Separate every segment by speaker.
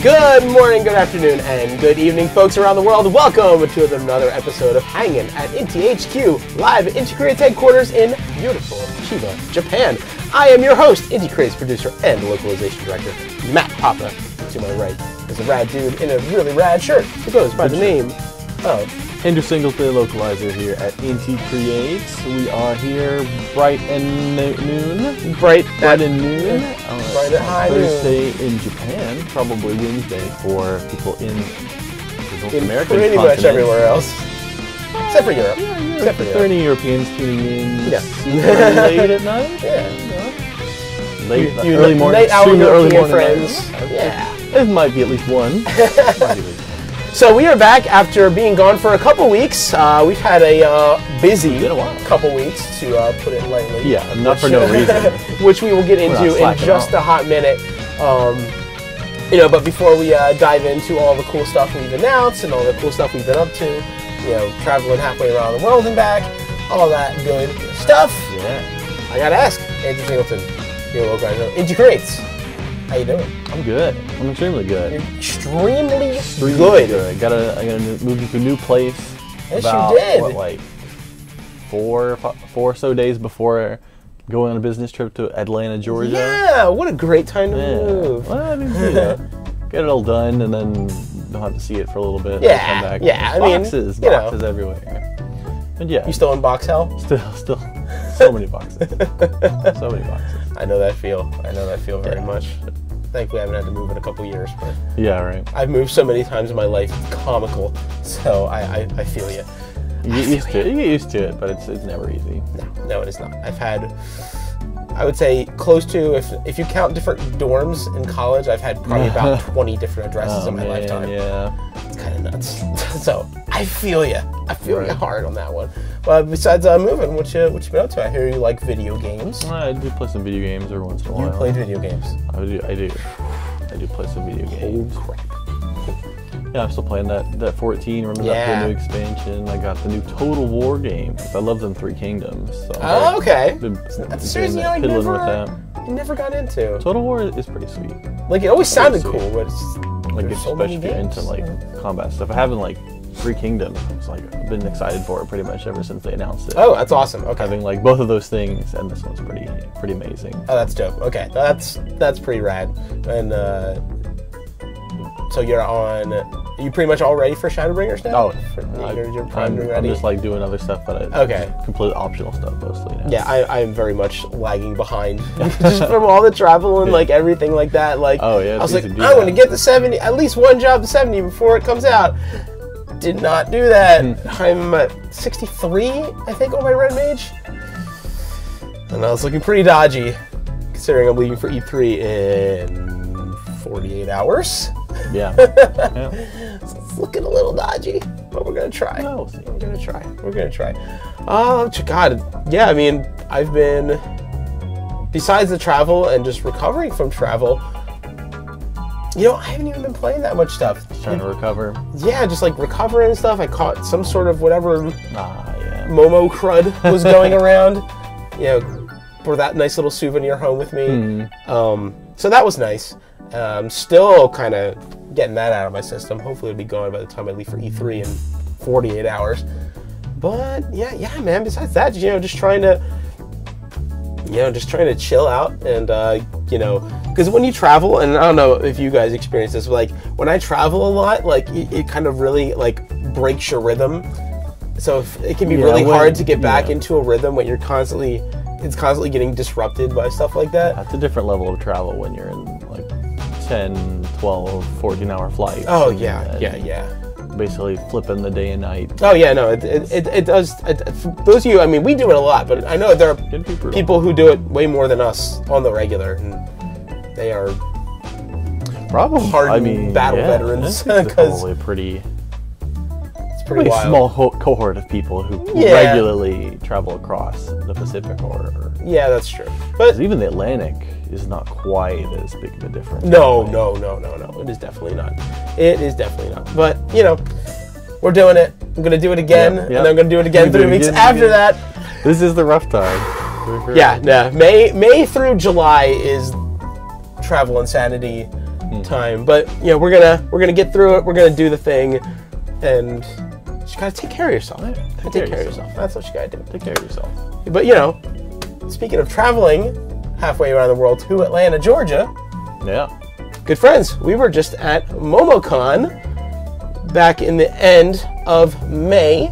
Speaker 1: Good morning, good afternoon, and good evening, folks around the world. Welcome to another episode of Hangin at Inti HQ, live at Inti Creates headquarters in beautiful Chiba, Japan. I am your host, Inti Creates producer and localization director, Matt Papa. To my right is a rad dude in a really rad shirt who goes by the name of
Speaker 2: Andrew Singleton, localizer here at Inti Creates. We are here bright and noon.
Speaker 1: Bright
Speaker 2: and noon.
Speaker 1: Bright at high
Speaker 2: Thursday in Japan, probably Wednesday for people in the North American
Speaker 1: pretty
Speaker 2: continent.
Speaker 1: much everywhere else. Except for Europe.
Speaker 2: Except for 30 Europeans tuning in super late at night.
Speaker 1: Yeah.
Speaker 2: Late, early morning.
Speaker 1: Night owl European
Speaker 2: morning
Speaker 1: friends. Yeah.
Speaker 2: It might be at least one.
Speaker 1: So we are back after being gone for a couple weeks. We've had a busy couple weeks, to put it lightly.
Speaker 2: Yeah, not for no reason.
Speaker 1: Which we will get into in just a hot minute. But before we dive into all the cool stuff we've announced and all the cool stuff we've been up to, traveling halfway around the world and back, all that good stuff.
Speaker 2: Yeah.
Speaker 1: I gotta ask, Andrew Singleton, your local guy, Inti Creates. How you doing?
Speaker 2: I'm good. I'm extremely good.
Speaker 1: You're extremely good.
Speaker 2: I gotta move to a new place.
Speaker 1: Yes, you did.
Speaker 2: What, like four or so days before going on a business trip to Atlanta, Georgia.
Speaker 1: Yeah, what a great time to move.
Speaker 2: Well, I mean, get it all done and then don't have to see it for a little bit.
Speaker 1: Yeah,
Speaker 2: come back.
Speaker 1: yeah.
Speaker 2: Boxes everywhere. And yeah,
Speaker 1: you still in box hell?
Speaker 2: Still, so many boxes. So many boxes.
Speaker 1: I know that feel. Very much. Thankfully, I haven't had to move in a couple years, but
Speaker 2: yeah, right.
Speaker 1: I've moved so many times in my life, it's comical. So I feel you.
Speaker 2: You get used to it, but it's never easy.
Speaker 1: No, it is not. I've had, I would say, close to, if you count different dorms in college, I've had probably about 20 different addresses in my lifetime.
Speaker 2: Yeah.
Speaker 1: It's kind of nuts. So I feel you. I feel you hard on that one. Well, besides moving, what you been up to? I hear you like video games.
Speaker 2: I do play some video games every once in a while.
Speaker 1: You played video games?
Speaker 2: I do play some video games.
Speaker 1: Oh crap.
Speaker 2: Yeah, I'm still playing that 14. Remember that new expansion? I got the new Total War game. I love them Three Kingdoms. So
Speaker 1: okay.
Speaker 2: That's
Speaker 1: seriously, you never got into.
Speaker 2: Total War is pretty sweet.
Speaker 1: Like, it always sounded cool, but it's
Speaker 2: like, especially if you're into like combat stuff. I haven't like Three Kingdoms. It's like I've been excited for it pretty much ever since they announced it.
Speaker 1: Oh, that's awesome. Okay.
Speaker 2: Having like both of those things, and this one's pretty amazing.
Speaker 1: Oh, that's dope. Okay, that's pretty rad. And so are you pretty much all ready for Shadowbringers now?
Speaker 2: Oh,
Speaker 1: you're primed and ready?
Speaker 2: I'm just like doing other stuff, but completely optional stuff mostly now.
Speaker 1: Yeah, I am very much lagging behind just from all the travel and like everything like that. Like, I was like, I want to get the 70, at least one job to 70 before it comes out. Did not do that. I'm at 63, I think, on my Red Mage. And I was looking pretty dodgy, considering I'm leaving for E3 in 48 hours.
Speaker 2: Yeah.
Speaker 1: So it's looking a little dodgy, but we're gonna try. We're gonna try. God, yeah. I mean, I've been, besides the travel and just recovering from travel, I haven't even been playing that much stuff.
Speaker 2: Just trying to recover.
Speaker 1: Yeah, just like recovering and stuff. I caught some sort of whatever Momo crud was going around. For that nice little souvenir home with me. So that was nice. Still kind of getting that out of my system. Hopefully it'll be gone by the time I leave for E3 in 48 hours. But yeah, man. Besides that, just trying to chill out and because when you travel, and I don't know if you guys experience this, but like when I travel a lot, like it kind of really like breaks your rhythm. So it can be really hard to get back into a rhythm when it's constantly getting disrupted by stuff like that.
Speaker 2: That's a different level of travel when you're in like 10, 12, 14-hour flights.
Speaker 1: Oh, yeah.
Speaker 2: Basically flipping the day and night.
Speaker 1: Oh, yeah, no, it does. For those of you, I mean, we do it a lot, but I know there are people who do it way more than us on the regular, and they are
Speaker 2: probably
Speaker 1: hardened battle veterans.
Speaker 2: It's probably pretty
Speaker 1: wild.
Speaker 2: Small cohort of people who regularly travel across the Pacific or
Speaker 1: yeah, that's true. But
Speaker 2: even the Atlantic is not quite as big of a difference.
Speaker 1: No. It is definitely not. But we're doing it. I'm gonna do it again, and I'm gonna do it again 3 weeks after that.
Speaker 2: This is the rough time.
Speaker 1: Yeah. May through July is travel insanity. time. But you know, we're gonna get through it. We're gonna do the thing, and you just gotta take care of yourself. Take care of yourself. That's what you gotta do.
Speaker 2: Take care of yourself.
Speaker 1: But you know, speaking of traveling halfway around the world to Atlanta, Georgia.
Speaker 2: Yeah.
Speaker 1: Good friends. We were just at MomoCon back in the end of May.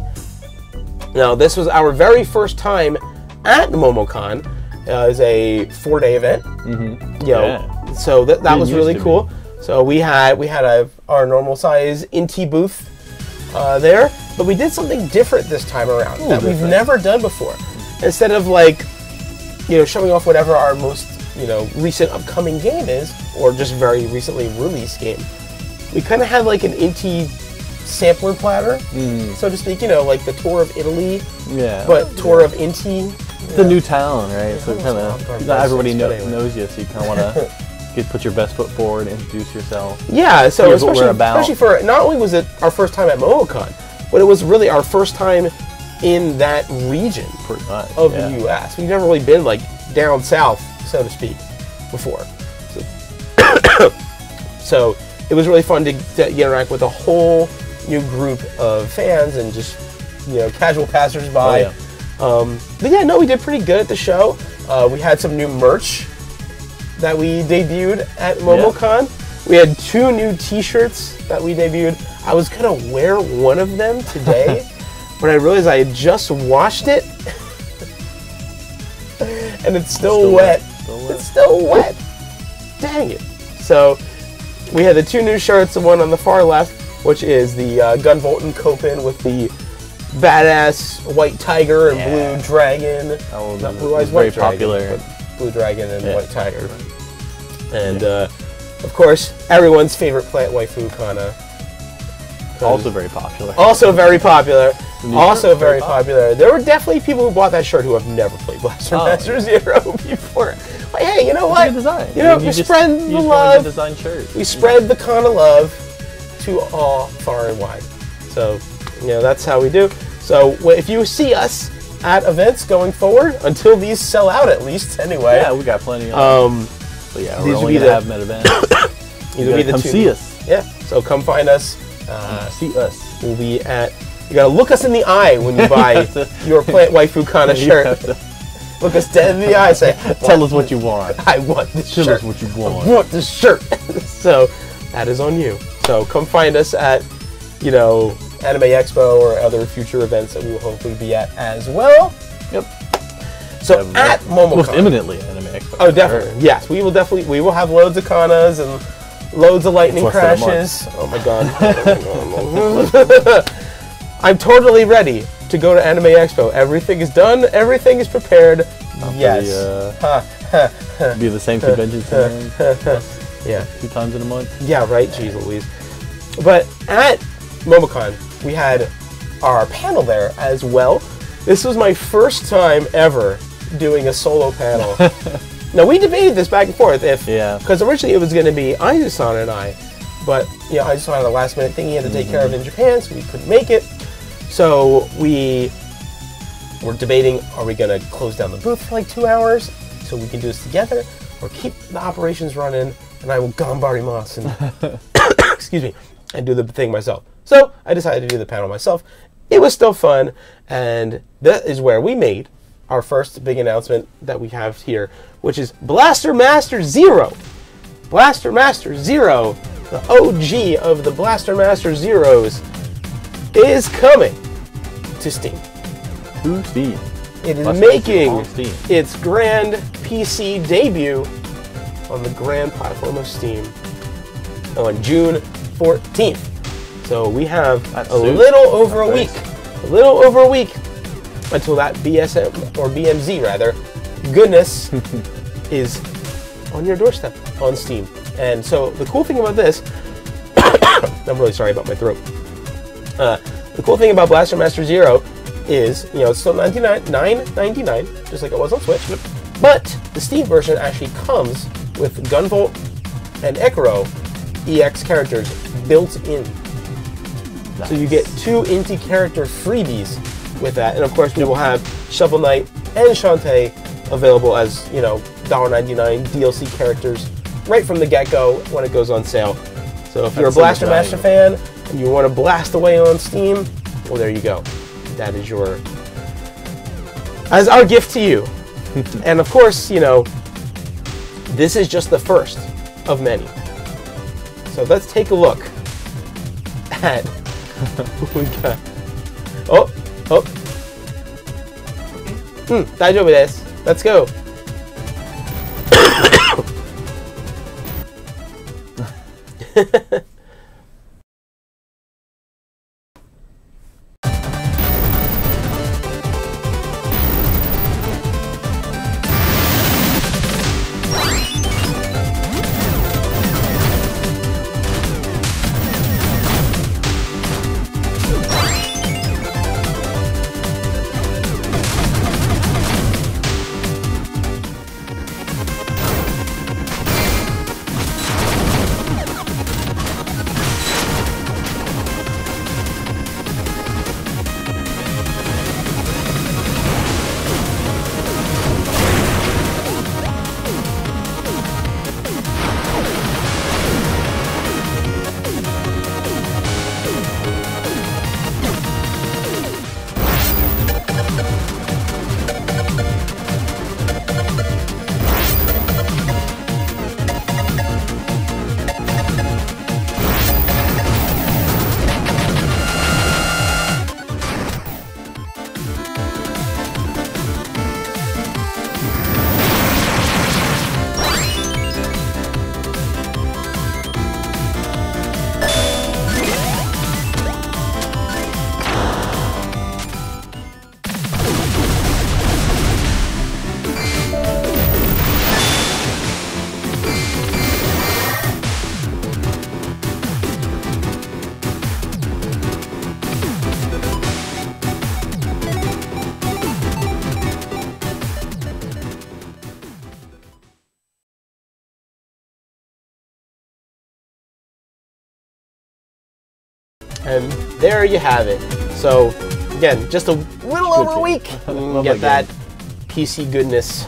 Speaker 1: Now, this was our very first time at MomoCon. It was a 4-day event. You know, so that was really cool. So we had our normal size Inti booth there, but we did something different this time around that we've never done before. Instead of like, you know, showing off whatever our most, you know, recent upcoming game is, or just very recently released game, we kind of had like an Inti sampler platter, so to speak. You know, like the tour of Italy, but tour of Inti.
Speaker 2: The new town, right? So kind of not everybody knows you, so you kind of want to put your best foot forward, introduce yourself.
Speaker 1: Yeah, so especially for not only was it our first time at MomoCon, but it was really our first time in that region of the U.S. We've never really been like down south, so to speak, before. So it was really fun to interact with a whole new group of fans and just, you know, casual passersby. But yeah, no, we did pretty good at the show. We had some new merch that we debuted at MomoCon. We had 2 new T-shirts that we debuted. I was gonna wear one of them today, but I realized I had just washed it, and it's still wet. It's still wet. Dang it. So we had the 2 new shirts, the one on the far left, which is the Gunvolt and Copen with the badass white tiger and blue dragon. Not blue eyes, white dragon, popular. Blue dragon and white tiger. And of course, everyone's favorite plant waifu, Kana.
Speaker 2: Also very popular.
Speaker 1: Also very popular. Also very popular. There were definitely people who bought that shirt who have never played Blaster Master Zero before. Like, hey, you know what?
Speaker 2: Good design.
Speaker 1: You know, we spread the love.
Speaker 2: Design shirt.
Speaker 1: We spread the Kana love to all far and wide. So, you know, that's how we do. So if you see us at events going forward, until these sell out at least, anyway.
Speaker 2: Yeah, we got plenty of but yeah, we're only going to have them at events.
Speaker 1: These will be the
Speaker 2: come
Speaker 1: 2.
Speaker 2: See us.
Speaker 1: Yeah, so come find us.
Speaker 2: See us.
Speaker 1: We'll be at, you got to look us in the eye when you buy your Plant Waifu Kana shirt. Look us dead in the eye and say,
Speaker 2: tell us what you want.
Speaker 1: I want this shirt.
Speaker 2: Tell us what you want.
Speaker 1: I want this shirt. So that is on you. So come find us at, you know, Anime Expo or other future events that we will hopefully be at as well.
Speaker 2: Yep.
Speaker 1: So at MomoCon.
Speaker 2: Most imminently Anime Expo.
Speaker 1: Oh, definitely. Sure. Yes, we will have loads of Kanas and loads of lightning crashes. Oh my god. I'm totally ready to go to Anime Expo. Everything is done. Everything is prepared. Yes.
Speaker 2: Be the same convention center.
Speaker 1: Yeah.
Speaker 2: 2 times in a month.
Speaker 1: Yeah, right. Jeez Louise. But at MomoCon, we had our panel there as well. This was my first time ever doing a solo panel. Now, we debated this back and forth because originally it was going to be Aizu-san and I, but you know, Aizu-san had a last minute thing he had to take care of in Japan, so we couldn't make it. So we were debating, are we going to close down the booth for like 2 hours so we can do this together, or keep the operations running and I will gambarimasu and excuse me, and do the thing myself. So I decided to do the panel myself. It was still fun, and that is where we made our first big announcement that we have here, which is Blaster Master Zero. Blaster Master Zero, the OG of the Blaster Master Zeros, is coming to Steam.
Speaker 2: To Steam.
Speaker 1: It is making its grand PC debut on the grand platform of Steam on June 14th. So we have a little over a week until that BSM, or BMZ rather, goodness is on your doorstep on Steam. And so the cool thing about this, I'm really sorry about my throat. The cool thing about Blaster Master Zero is, you know, it's still $9.99, just like it was on Switch, but the Steam version actually comes with Gunvolt and Ekiro EX characters built in. Nice. So you get 2 Inti character freebies with that, and of course we will have Shovel Knight and Shantae available as, you know, $1.99 DLC characters right from the get-go when it goes on sale. So if you're a Blaster Master fan and you want to blast away on Steam, well, there you go. That is as our gift to you. And of course, you know, this is just the first of many. So let's take a look at what we got. Oh. 大丈夫です. Let's go. And there you have it. So, again, just a little over a week, and get that PC goodness,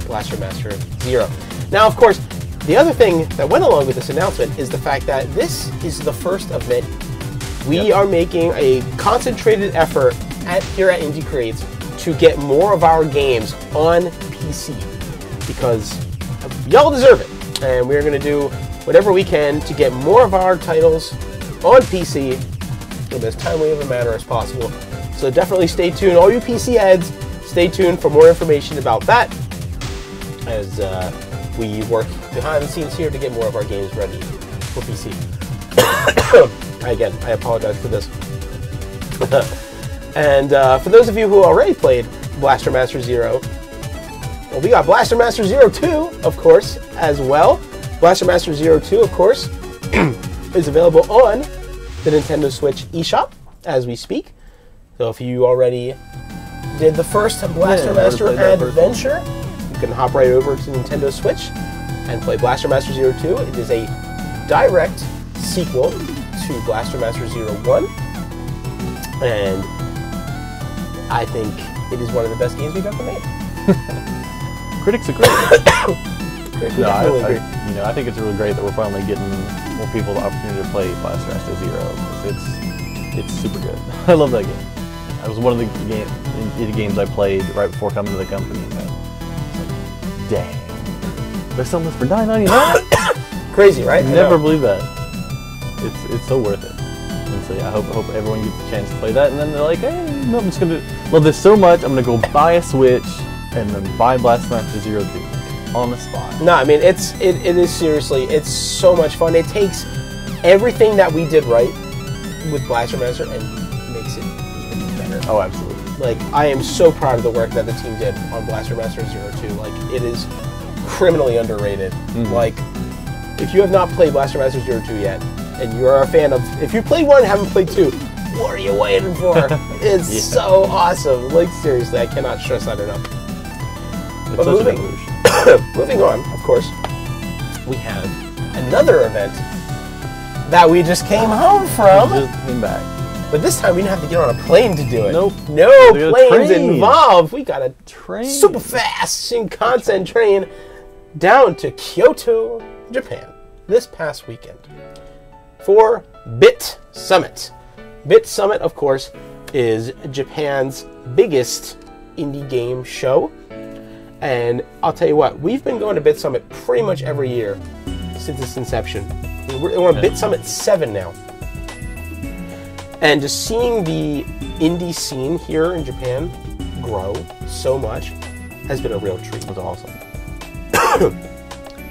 Speaker 1: Blaster Master Zero. Now, of course, the other thing that went along with this announcement is the fact that this is the first of many. We are making a concentrated effort here at Inti Creates to get more of our games on PC, because y'all deserve it. And we're going to do whatever we can to get more of our titles on PC in as timely of a manner as possible. So definitely stay tuned. All you PC heads, stay tuned for more information about that as we work behind the scenes here to get more of our games ready for PC. Again, I apologize for this. And for those of you who already played Blaster Master Zero, well, we got Blaster Master Zero 2, of course, as well. Blaster Master Zero 2, of course, is available on the Nintendo Switch eShop as we speak. So if you already did the first Blaster Master Adventure, you can hop right over to Nintendo Switch and play Blaster Master Zero 2. It is a direct sequel to Blaster Master Zero 1. And I think it is one of the best games we've ever made.
Speaker 2: Critics agree. I think it's really great that we're finally getting more people the opportunity to play Blaster Master Zero. It's super good. I love that game. It was one of the indie games I played right before coming to the company. And I was like, dang, they're selling this for $9.99.
Speaker 1: Crazy, right?
Speaker 2: Never believe that. It's so worth it. And so yeah, I hope everyone gets a chance to play that. And then they're like, hey, no, I'm just gonna love this so much. I'm gonna go buy a Switch and then buy Blaster Master Zero 2. On the spot.
Speaker 1: No, I mean, it is seriously, it's so much fun. It takes everything that we did right with Blaster Master and makes it even better.
Speaker 2: Oh, absolutely.
Speaker 1: Like, I am so proud of the work that the team did on Blaster Master Zero 2. Like, it is criminally underrated. Mm-hmm. Like, if you have not played Blaster Master Zero 2 yet, and you are a fan of, if you played 1 and haven't played 2, what are you waiting for? It's so awesome. Like, seriously, I cannot stress that enough.
Speaker 2: It's such an evolution.
Speaker 1: Moving on, of course, we have another event that we just came home from.
Speaker 2: We just came back.
Speaker 1: But this time we didn't have to get on a plane to do it.
Speaker 2: Nope.
Speaker 1: No planes involved. We got a super fast Shinkansen train down to Kyoto, Japan this past weekend for BitSummit. BitSummit, of course, is Japan's biggest indie game show. And I'll tell you what, we've been going to BitSummit pretty much every year since its inception. We're on BitSummit 7 now. And just seeing the indie scene here in Japan grow so much has been a real treat.
Speaker 2: It was awesome.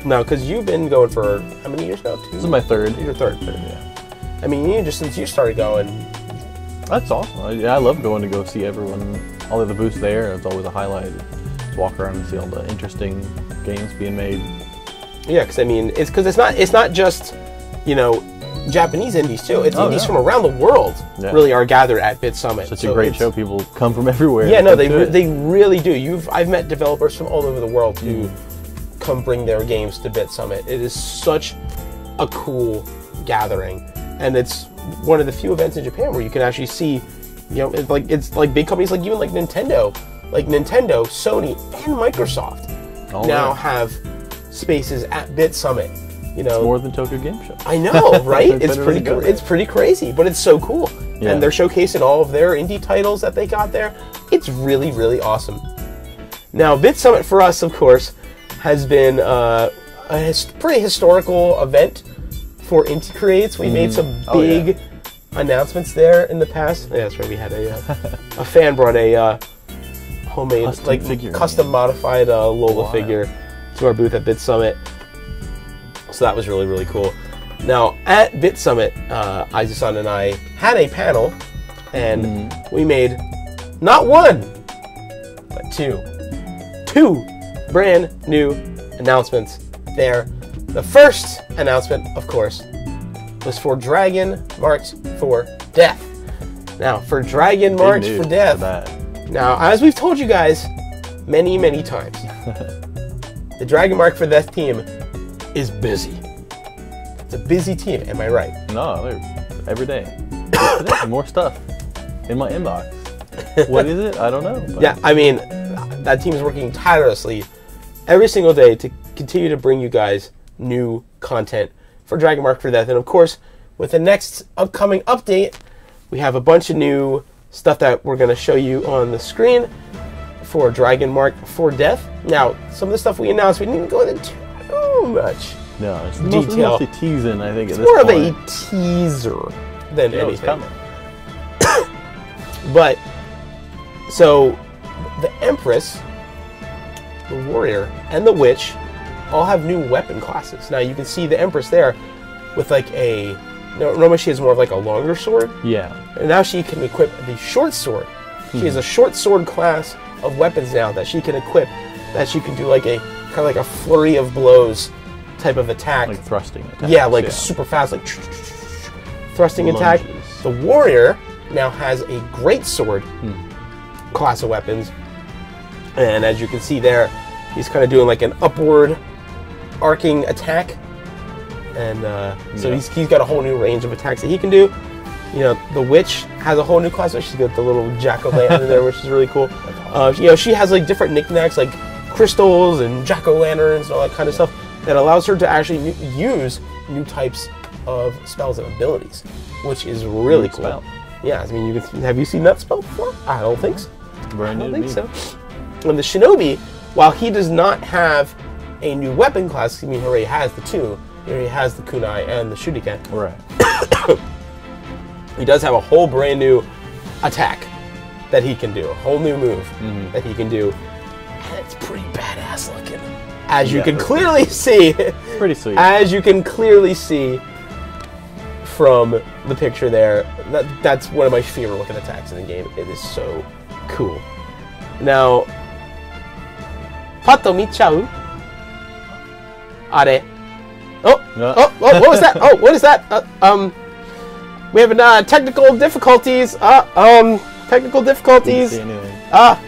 Speaker 1: Now, because you've been going for how many years now? 2?
Speaker 2: This is my third.
Speaker 1: Your third, yeah. I mean, just since you started going.
Speaker 2: That's awesome. I love going to go see everyone, all of the booths there. It's always a highlight. Just walk around and see all the interesting games being made.
Speaker 1: Yeah, because I mean, it's not just, you know, Japanese indies too. It's indies from around the world really are gathered at BitSummit.
Speaker 2: Such a great show. People come from everywhere.
Speaker 1: Yeah, no, they really do. I've met developers from all over the world who come bring their games to BitSummit. It is such a cool gathering, and it's one of the few events in Japan where you can actually see, you know, it's like big companies like even like Nintendo, Sony, and Microsoft now have spaces at BitSummit. You know,
Speaker 2: it's more than Tokyo Game Show.
Speaker 1: I know, right? It's pretty crazy, but it's so cool. Yeah. And they're showcasing all of their indie titles that they got there. It's really, really awesome. Now, BitSummit for us, of course, has been a pretty historical event for Inti Creates. We made some big announcements there in the past. Yeah, that's right. We had a fan brought a homemade, custom modified Lola figure to our booth at BitSummit. So that was really, really cool. Now, at BitSummit, Aizu-san and I had a panel, and we made not one, but two brand new announcements there. The first announcement, of course, was for Dragon Marked for Death. Now, for Dragon Marked for Death, now, as we've told you guys many, many times, the Dragon Marked for Death team is busy. It's a busy team, am I right?
Speaker 2: No, every day. More stuff in my inbox. What is it? I don't know. But.
Speaker 1: Yeah, I mean, that team is working tirelessly every single day to continue to bring you guys new content for Dragon Marked for Death. And of course, with the next upcoming update, we have a bunch of new stuff that we're going to show you on the screen for Dragon Marked for Death. Now, some of the stuff we announced, we didn't go into too much detail.
Speaker 2: Mostly teasing, I think.
Speaker 1: It's more of a teaser than anything. But so the Empress, the Warrior, and the Witch all have new weapon classes. Now you can see the Empress there with like a. Normally she has more of like a longer sword.
Speaker 2: Yeah.
Speaker 1: And now she can equip the short sword. She has a short sword class of weapons now that she can equip. That she can do like a kind of like a flurry of blows type of attack.
Speaker 2: Like thrusting attack.
Speaker 1: Yeah, like super fast, like thrusting attack. The Warrior now has a great sword class of weapons. And as you can see there, he's kind of doing like an upward arcing attack. And so he's got a whole new range of attacks that he can do. You know, the Witch has a whole new class. She's got the little jack-o'-lantern there, which is really cool. You know, she has like different knickknacks like crystals and jack-o'-lanterns and all that kind of stuff that allows her to actually use new types of spells and abilities, which is really cool. Spell. Yeah, I mean, have you seen that spell before? I don't think so.
Speaker 2: Brand new.
Speaker 1: I don't think so. And the Shinobi, while he does not have a new weapon class, I mean, he already has the two. He already has the kunai and the shuriken.
Speaker 2: Right.
Speaker 1: He does have a whole brand new attack that he can do, a whole new move that he can do, and it's pretty badass looking. As you can clearly see,
Speaker 2: pretty sweet.
Speaker 1: As you can clearly see from the picture there, that's one of my favorite looking attacks in the game. It is so cool. Now, Pato michau. Are. Oh, what was that? Oh, what is that? We have technical difficulties. Technical difficulties.
Speaker 2: Didn't see anything.
Speaker 1: That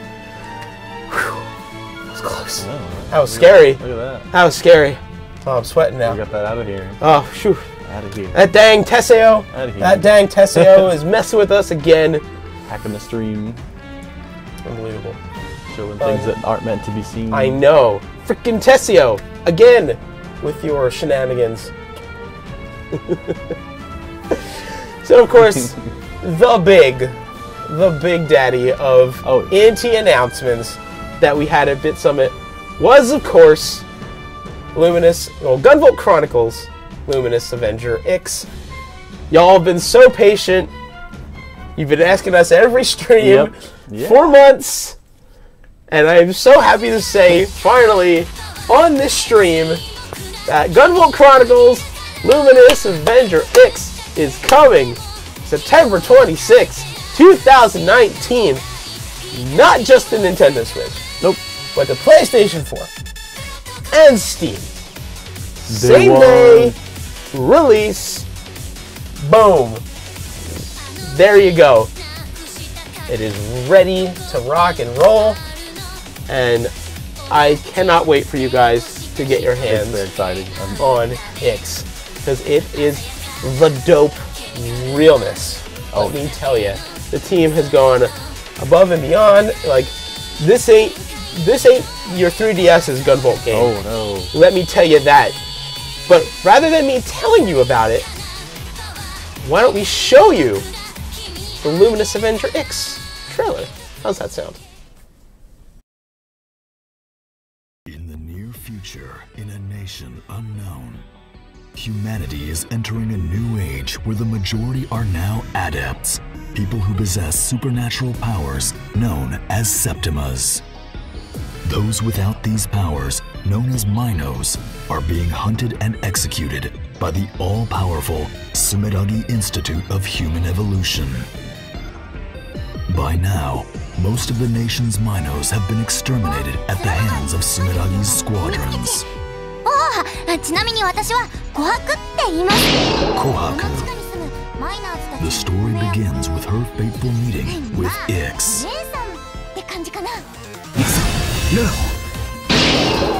Speaker 1: was close. That was scary.
Speaker 2: Look at that.
Speaker 1: That was scary. Oh, I'm sweating now.
Speaker 2: We got that out of here.
Speaker 1: Oh, shoo.
Speaker 2: Out of here.
Speaker 1: That dang Tessio.
Speaker 2: Out of here.
Speaker 1: That dang Tessio is messing with us again.
Speaker 2: Hacking the stream.
Speaker 1: Unbelievable.
Speaker 2: Showing things that aren't meant to be seen.
Speaker 1: I know. Freaking Tessio. Again. with your shenanigans. So, of course, the big daddy of Inti announcements that we had at BitSummit was, of course, Gunvolt Chronicles Luminous Avenger X. Y'all have been so patient. You've been asking us every stream for months. And I'm so happy to say, finally, on this stream, that Gunvolt Chronicles Luminous Avenger X is coming September 26, 2019. Not just the Nintendo Switch.
Speaker 2: Nope.
Speaker 1: But the PlayStation 4 and Steam. Same day release. Boom. There you go. It is ready to rock and roll. And I cannot wait for you guys to get your hands on X. Because it is the dope realness. Let me tell you. The team has gone above and beyond. Like, this ain't your 3DS's Gunvolt game.
Speaker 2: Oh no.
Speaker 1: Let me tell you that. But rather than me telling you about it, why don't we show you the Luminous Avenger X trailer? How's that sound?
Speaker 3: In the near future, in a nation unknown, humanity is entering a new age where the majority are now adepts, people who possess supernatural powers known as Septimas. Those without these powers, known as Minos, are being hunted and executed by the all-powerful Sumeragi Institute of Human Evolution. By now, most of the nation's Minos have been exterminated at the hands of Sumeragi's squadrons. Kohaku. The story begins with her fateful meeting with Ix.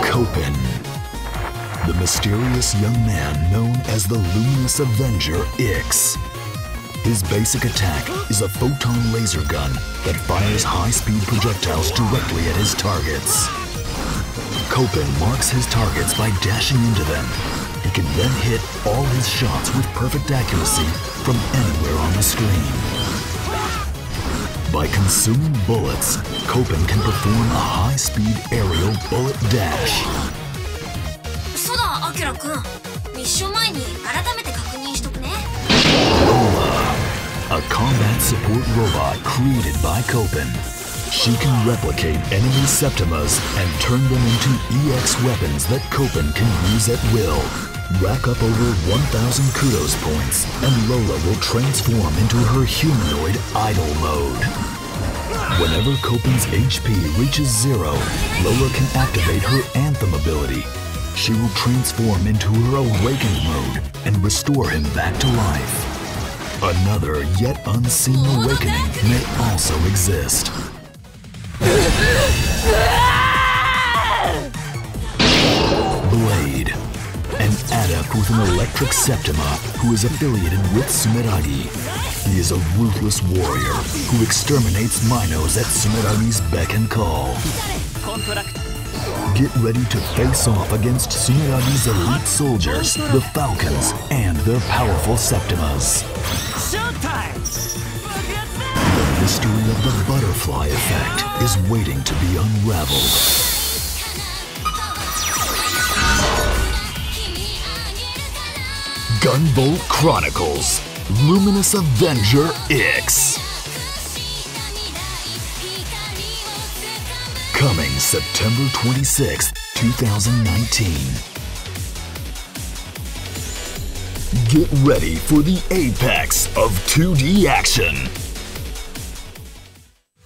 Speaker 3: Copen. The mysterious young man known as the Luminous Avenger Ix. His basic attack is a photon laser gun that fires high-speed projectiles directly at his targets. Copen marks his targets by dashing into them. He can then hit all his shots with perfect accuracy from anywhere on the screen. By consuming bullets, Copen can perform a high-speed aerial bullet dash. Lola, a combat support robot created by Copen. She can replicate enemy Septimas and turn them into EX weapons that Copen can use at will. Rack up over 1,000 kudos points, and Lola will transform into her humanoid idol mode. Whenever Copen's HP reaches 0, Lola can activate her Anthem ability. She will transform into her Awakened mode and restore him back to life. Another yet unseen awakening may also exist. Blade, an adept with an electric Septima who is affiliated with Sumeragi. He is a ruthless warrior who exterminates Minos at Sumeragi's beck and call. Get ready to face off against Sumeragi's elite soldiers, the Falcons, and their powerful Septimas. The mystery of the butterfly effect is waiting to be unraveled. Gunvolt Chronicles Luminous Avenger X. Coming September 26th, 2019. Get ready for the apex of 2D action.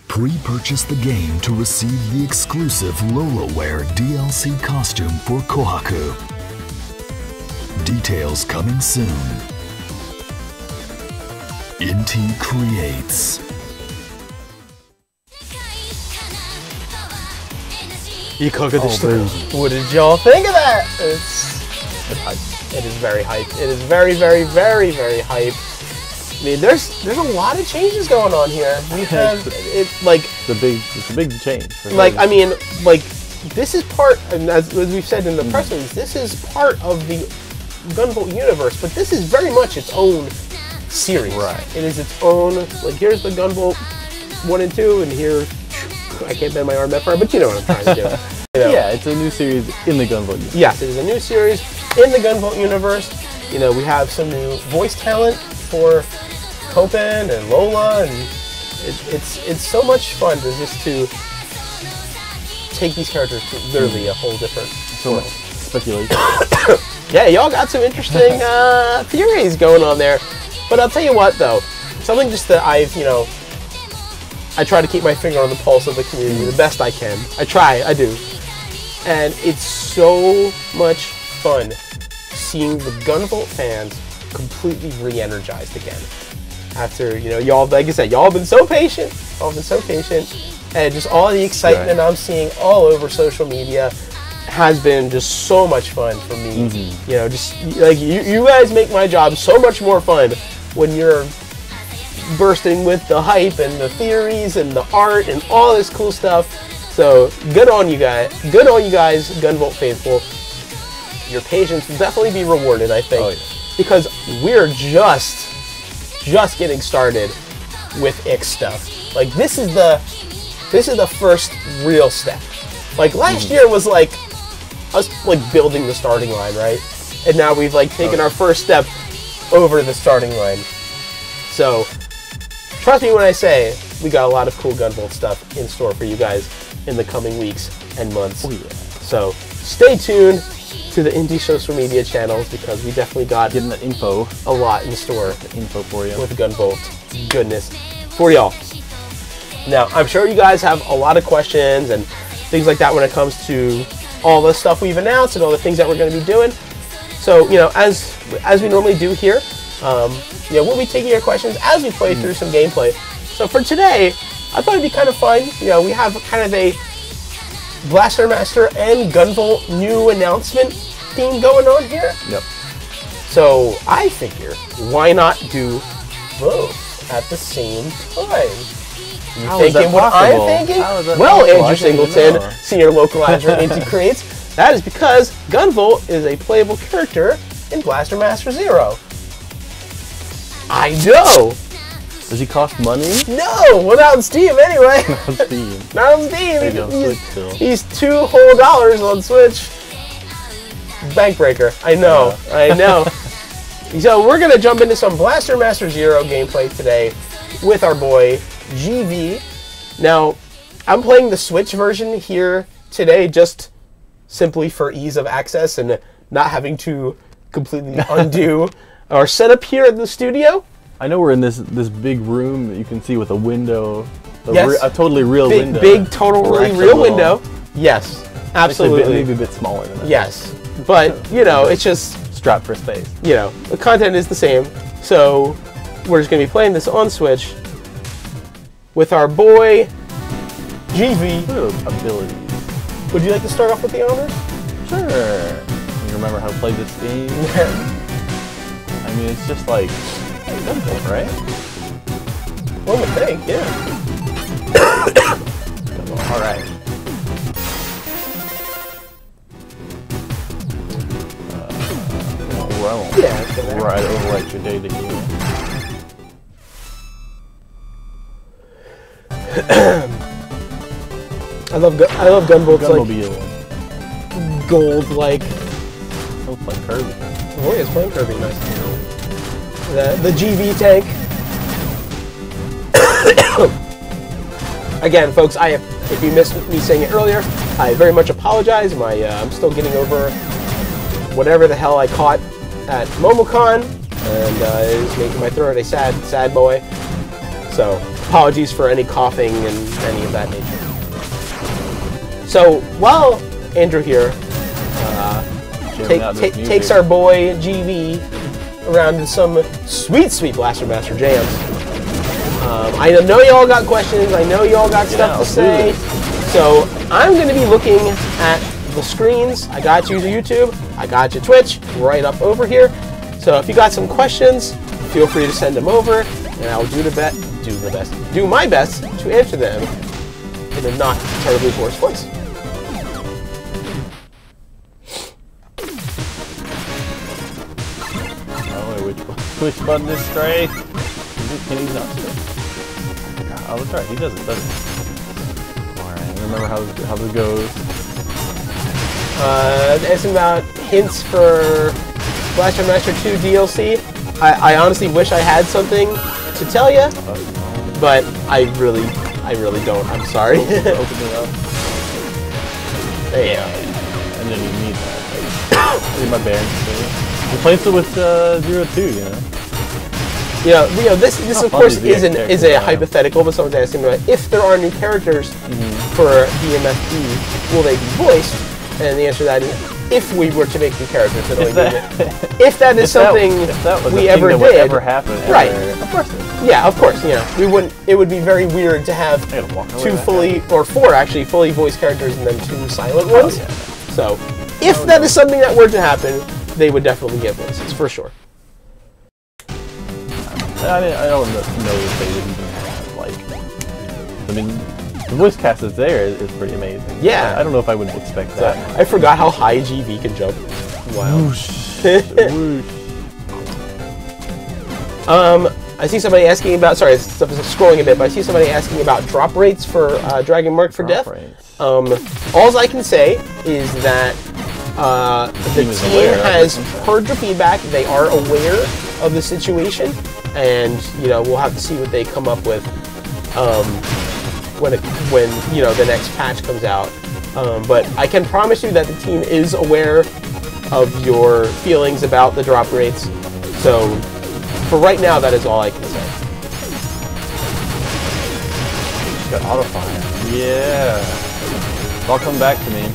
Speaker 3: Pre-purchase the game to receive the exclusive LolaWare DLC costume for Kohaku. Details coming soon. Inti Creates.
Speaker 1: What did y'all think of that? It's hype. It is very hype. It is very, very, very, very hype. I mean, there's a lot of changes going on here. We have it's a big
Speaker 2: change.
Speaker 1: Like, I mean, like, this is part, and as we've said in the press release, this is part of the Gunvolt universe, but this is very much its own series.
Speaker 2: Right.
Speaker 1: It is its own, like, here's the Gunvolt 1 and 2, and here, I can't bend my arm that far, but you know what I'm trying to do. You know?
Speaker 2: Yeah, it's a new series in the Gunvolt universe.
Speaker 1: Yes, it is a new series in the Gunvolt universe. You know, we have some new voice talent for Copen and Lola, and it's so much fun to take these characters to literally a whole different
Speaker 2: so much speculation.
Speaker 1: Yeah, y'all got some interesting theories going on there. But I'll tell you what, though, something just that I try to keep my finger on the pulse of the community the best I can. I do. And it's so much fun seeing the Gunvolt fans completely re-energized again. After, you know, y'all, like I said, y'all have been so patient. And just all the excitement I'm seeing all over social media has been just so much fun for me. You know, just like you guys make my job so much more fun when you're bursting with the hype and the theories and the art and all this cool stuff. So good on you guys. Good on you guys, Gunvolt faithful. Your patience will definitely be rewarded, I think, because we're just getting started with Ix stuff. Like this is the first real step. Like last year was like us like building the starting line, right? And now we've like taken our first step over the starting line. So trust me when I say we got a lot of cool Gunvolt stuff in store for you guys in the coming weeks and months. So stay tuned to the Inti social media channels because we definitely got
Speaker 2: getting that info,
Speaker 1: a lot in store.
Speaker 2: The info for you
Speaker 1: with Gunvolt goodness for y'all. Now I'm sure you guys have a lot of questions and things like that when it comes to all the stuff we've announced and all the things that we're going to be doing. So you know, as we normally do here, you know, we'll be taking your questions as we play through some gameplay. So for today, I thought it'd be kind of fun. You know, we have kind of a Blaster Master and Gunvolt new announcement theme going on here.
Speaker 2: Yep.
Speaker 1: So I figure, why not do both at the same time? You thinking what I'm thinking? Well, Andrew Singleton, senior localizer at Inti Creates, that is because Gunvolt is a playable character in Blaster Master Zero. I know!
Speaker 2: Does he cost money?
Speaker 1: No! Well, not on Steam anyway.
Speaker 2: Not on Steam.
Speaker 1: Not on Steam.
Speaker 2: Maybe on Switch still.
Speaker 1: He's $2 whole on Switch. Bankbreaker. I know. I know. So we're going to jump into some Blaster Master Zero gameplay today with our boy GV. Now, I'm playing the Switch version here today just simply for ease of access and not having to completely undo our setup here at the studio.
Speaker 2: I know we're in this big room that you can see with a window,
Speaker 1: yes.
Speaker 2: A totally real window.
Speaker 1: Big, totally real window. Yes, absolutely.
Speaker 2: Maybe a bit smaller than that.
Speaker 1: Yes, but you know, it's just
Speaker 2: strapped for space.
Speaker 1: You know, the content is the same, so we're just going to be playing this on Switch with our boy GV.
Speaker 2: Abilities.
Speaker 1: Would you like to start off with the honors?
Speaker 2: Sure. You remember how to play this game? I mean, it's just like Gunvolt, right?
Speaker 1: One would think, yeah.
Speaker 2: All right. Right, overwrite your data here.
Speaker 1: I love Gunvolt's
Speaker 2: Gunmobile.
Speaker 1: Like gold like.
Speaker 2: Looks like Kirby.
Speaker 1: Oh yeah, it's playing Kirby. Nice. The GV tank. Again, folks, if you missed me saying it earlier, I very much apologize. I'm still getting over whatever the hell I caught at MomoCon, and it's making my throat a sad boy. So apologies for any coughing and any of that nature. So while Andrew here takes our boy GV around to some sweet Blaster Master jams, I know y'all got questions. I know y'all got stuff to say. So I'm going to be looking at the screens. I got you YouTube. I got you Twitch right up over here. So if you got some questions, feel free to send them over, and I'll do my best to answer them in a not terribly hoarse voice.
Speaker 2: which button is straight. Can he not straight? Oh, that's right. He does it, doesn't he? Alright, remember how this goes.
Speaker 1: Asking about hints for Blaster Master 2 DLC. I honestly wish I had something to tell you, but I really don't. I'm sorry.
Speaker 2: Open it up.
Speaker 1: There you go.
Speaker 2: And then you need that. I need my bearings. Replace it with 02, you know.
Speaker 1: This of course is a hypothetical, but someone's asking about if there are new characters for DMFD, will they be voiced? And the answer to that is if we were to make new characters. If that is something we ever did,
Speaker 2: would ever happen,
Speaker 1: right?
Speaker 2: Of course.
Speaker 1: Yeah, of course. We wouldn't. It would be very weird to have four actually fully voiced characters and then 2 silent ones.
Speaker 2: Oh, yeah.
Speaker 1: So, if that is something that were to happen, they would definitely get voices for sure.
Speaker 2: I don't know if they would even have, like, I mean, the voice cast that's there is pretty amazing.
Speaker 1: Yeah.
Speaker 2: I don't know if I would expect that.
Speaker 1: I forgot how high GV can jump. Wow.
Speaker 2: Whoosh.
Speaker 1: I see somebody asking about, sorry, scrolling a bit, but I see somebody asking about drop rates for Dragon Mark for Death. All I can say is that the team has heard the feedback. They are aware of the situation, and we'll have to see what they come up with when the next patch comes out. But I can promise you that the team is aware of your feelings about the drop rates. So for right now, that is all I can say.
Speaker 2: Got auto fire. Yeah. It's all come back to me.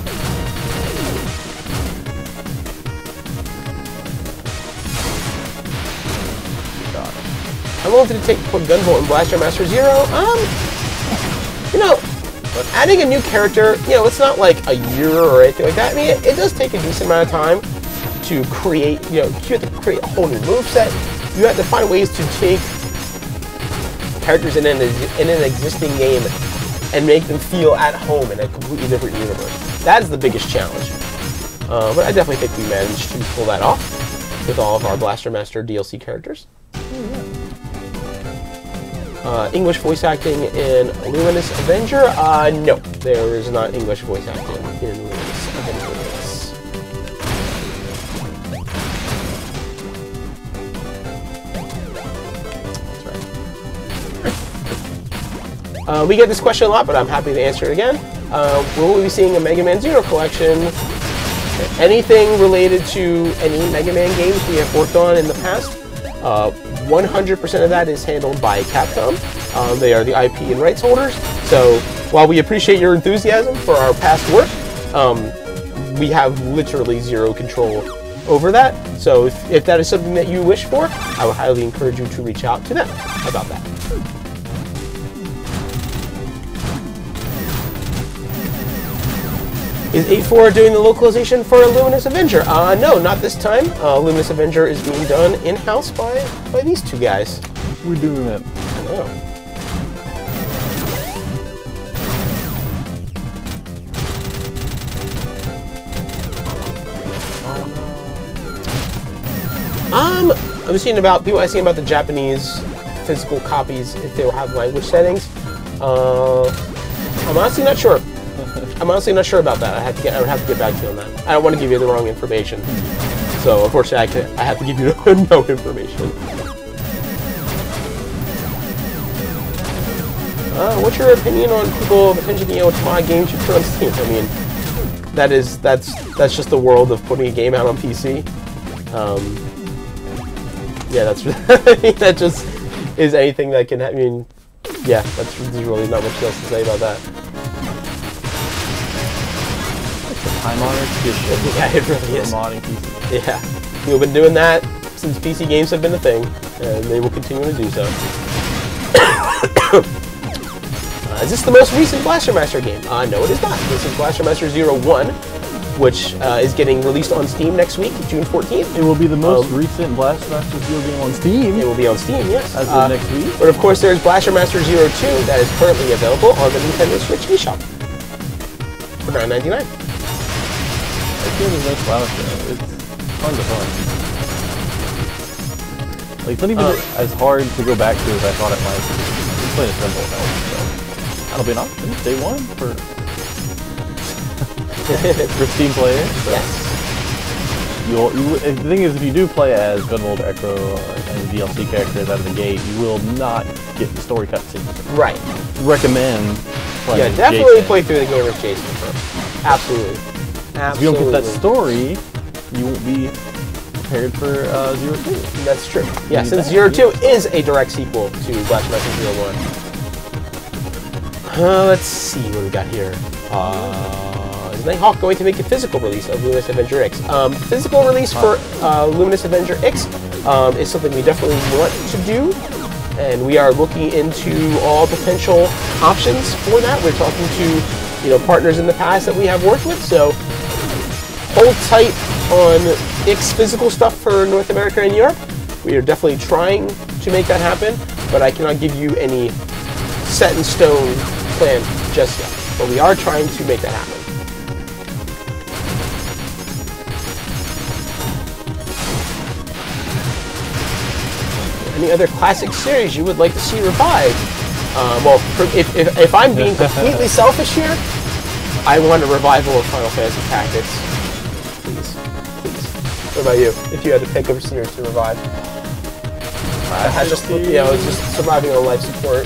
Speaker 1: I'm willing to put Gunvolt and Blaster Master Zero. Adding a new character, it's not like a year or anything like that. I mean, it does take a decent amount of time to create, you have to create a whole new moveset. You have to find ways to take characters in an existing game and make them feel at home in a completely different universe. That is the biggest challenge. But I definitely think we managed to pull that off with all of our Blaster Master DLC characters. English voice acting in Luminous Avenger? No, there is not English voice acting in Luminous Avenger. That's right. We get this question a lot, but I'm happy to answer it again. Will we be seeing a Mega Man Zero collection? Anything related to any Mega Man games we have worked on in the past? 100% of that is handled by Capcom. They are the IP and rights holders. So while we appreciate your enthusiasm for our past work, we have literally zero control over that. So if that is something that you wish for, I would highly encourage you to reach out to them about that. Is 8.4 doing the localization for Luminous Avenger? No, not this time. Luminous Avenger is being done in-house by these two guys.
Speaker 2: We're doing it.
Speaker 1: I know. I'm seeing about people asking about the Japanese physical copies if they will have language settings. I'm honestly not sure. I'm honestly not sure about that. I would have to get back to you on that. I don't want to give you the wrong information. So unfortunately, I have to give you no information. What's your opinion on people potentially being able to mod games you put on Steam? I mean, that's just the world of putting a game out on PC. Yeah, that just is anything that can. I mean, yeah, there's really not much else to say about that.
Speaker 2: Time-honored tradition.
Speaker 1: Yeah, it really is.
Speaker 2: Modding PC.
Speaker 1: Yeah, we've been doing that since PC games have been a thing, and they will continue to do so. Is this the most recent Blaster Master game? No, it is not. This is Blaster Master 01, which is getting released on Steam next week, June 14th.
Speaker 2: It will be the most recent Blaster Master Zero game on Steam.
Speaker 1: It will be on Steam, yes.
Speaker 2: As of next week.
Speaker 1: But of course, there's Blaster Master 02 that is currently available on the Nintendo Switch eShop for $9.99.
Speaker 2: That game is nice Blaster. It's fun to play. Like, it's not even as hard to go back to as I thought it might. It's playing a simple now, so that'll be an option. Day one for Steam players. So.
Speaker 1: Yes.
Speaker 2: The thing is, if you do play as Gunvolt, Echo, or any DLC characters out of the gate, you will not get the story cutscenes.
Speaker 1: Right.
Speaker 2: Recommend playing
Speaker 1: Yeah, definitely
Speaker 2: Jason.
Speaker 1: play through the game with Jason first. Absolutely.
Speaker 2: If you don't get that story, you won't be prepared for Zero 2.
Speaker 1: That's true. Yeah, since Zero 2 is a direct sequel to Blast Message Zero 1. Let's see what we got here. Is Nighthawk going to make a physical release of Luminous Avenger X? Physical release for Luminous Avenger X is something we definitely want to do, and we are looking into all potential options for that. We're talking to partners in the past that we have worked with, so hold tight on X physical stuff for North America and Europe. We are definitely trying to make that happen, but I cannot give you any set in stone plan just yet. But we are trying to make that happen. Any other classic series you would like to see revived? Well, if I'm being completely selfish here, I want a revival of Final Fantasy Tactics. Please. What about you? If you had to pick a series to revive? Just surviving on life support.